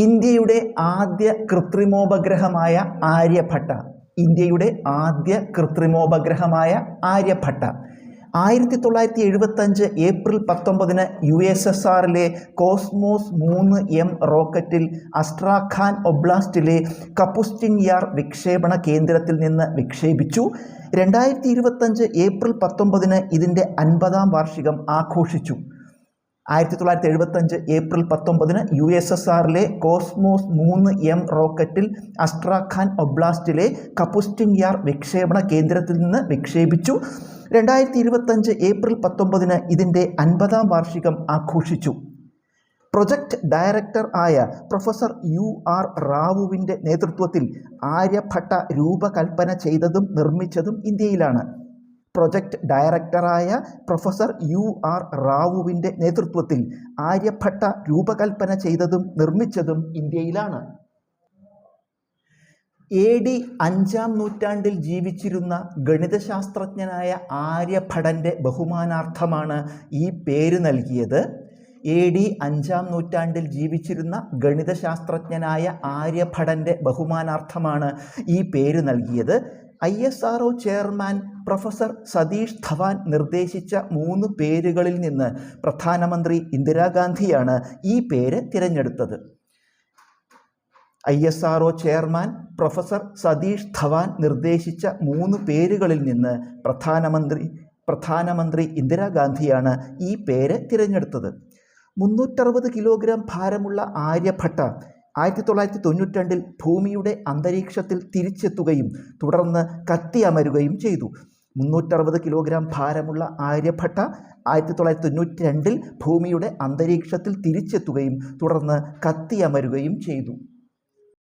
ഇന്ത്യയുടെ ആദ്യ കൃത്രിമോപഗ്രഹമായ ആര്യഭട്ട. ഇന്ത്യയുടെ ആദ്യ കൃത്രിമോപഗ്രഹമായ ആര്യഭട്ട 1975 ഏപ്രിൽ 19 USSRലെ കോസ്മോസ് 3M റോക്കറ്റിൽ അസ്ട്രാഖാൻ ഒബ്ലാസ്റ്റിലെ കപുസ്റ്റിൻ യാർ വിക്ഷേപണ കേന്ദ്രത്തിൽ നിന്ന് വിക്ഷേപിച്ചു. 2025 ഏപ്രിൽ 19 ഇതിൻ്റെ 50ാം വാർഷികം ആഘോഷിച്ചു. 1975 ഏപ്രിൽ 19 USSRലെ കോസ്മോസ് 3M റോക്കറ്റിൽ അസ്ട്രാഖാൻ ഒബ്ലാസ്റ്റിലെ കപുസ്റ്റിൻ യാർ വിക്ഷേപണ കേന്ദ്രത്തിൽ നിന്ന് വിക്ഷേപിച്ചു. 2025 ഏപ്രിൽ 19 ഇതിൻ്റെ 50ാം വാർഷികം ആഘോഷിച്ചു. പ്രൊജക്ട് ഡയറക്ടർ ആയ പ്രൊഫസർ UR റാവുവിൻ്റെ നേതൃത്വത്തിൽ ആര്യഭട്ട രൂപകൽപ്പന ചെയ്തതും നിർമ്മിച്ചതും ഇന്ത്യയിലാണ്. പ്രൊജക്ട് ഡയറക്ടറായ പ്രൊഫസർ UR റാവുവിൻ്റെ നേതൃത്വത്തിൽ ആര്യഭട്ട രൂപകൽപ്പന ചെയ്തതും നിർമ്മിച്ചതും ഇന്ത്യയിലാണ്. AD 5ാം നൂറ്റാണ്ടിൽ ജീവിച്ചിരുന്ന ഗണിതശാസ്ത്രജ്ഞനായ ആര്യഭടൻ്റെ ബഹുമാനാർത്ഥമാണ് ഈ പേര് നൽകിയത്. AD 5ാം നൂറ്റാണ്ടിൽ ജീവിച്ചിരുന്ന ഗണിതശാസ്ത്രജ്ഞനായ ആര്യഭടൻ്റെ ബഹുമാനാർത്ഥമാണ് ഈ പേര് നൽകിയത്. ISRO chairman professor Satish Dhawan നിർദ്ദേശിച്ച 3 പേരുകളിൽ നിന്ന് പ്രധാനമന്ത്രി ഇന്ദിരാഗാന്ധിയാണ് ഈ പേര് തിരഞ്ഞെടുത്തത്. ISRO chairman professor Satish Dhawan നിർദ്ദേശിച്ച 3 പേരുകളിൽ നിന്ന് പ്രധാനമന്ത്രി ഇന്ദിരാഗാന്ധിയാണ് ഈ പേര് തിരഞ്ഞെടുത്തത്. 360 കിലോഗ്രാം ഭാരമുള്ള ആര്യഭട്ട 1992 ഭൂമിയുടെ അന്തരീക്ഷത്തിൽ തിരിച്ചെത്തുകയും തുടർന്ന് കത്തിയമരുകയും ചെയ്തു. 360 കിലോഗ്രാം ഭാരമുള്ള ആര്യഭട്ട 1992 ഭൂമിയുടെ അന്തരീക്ഷത്തിൽ തിരിച്ചെത്തുകയും തുടർന്ന് കത്തിയമരുകയും ചെയ്തു.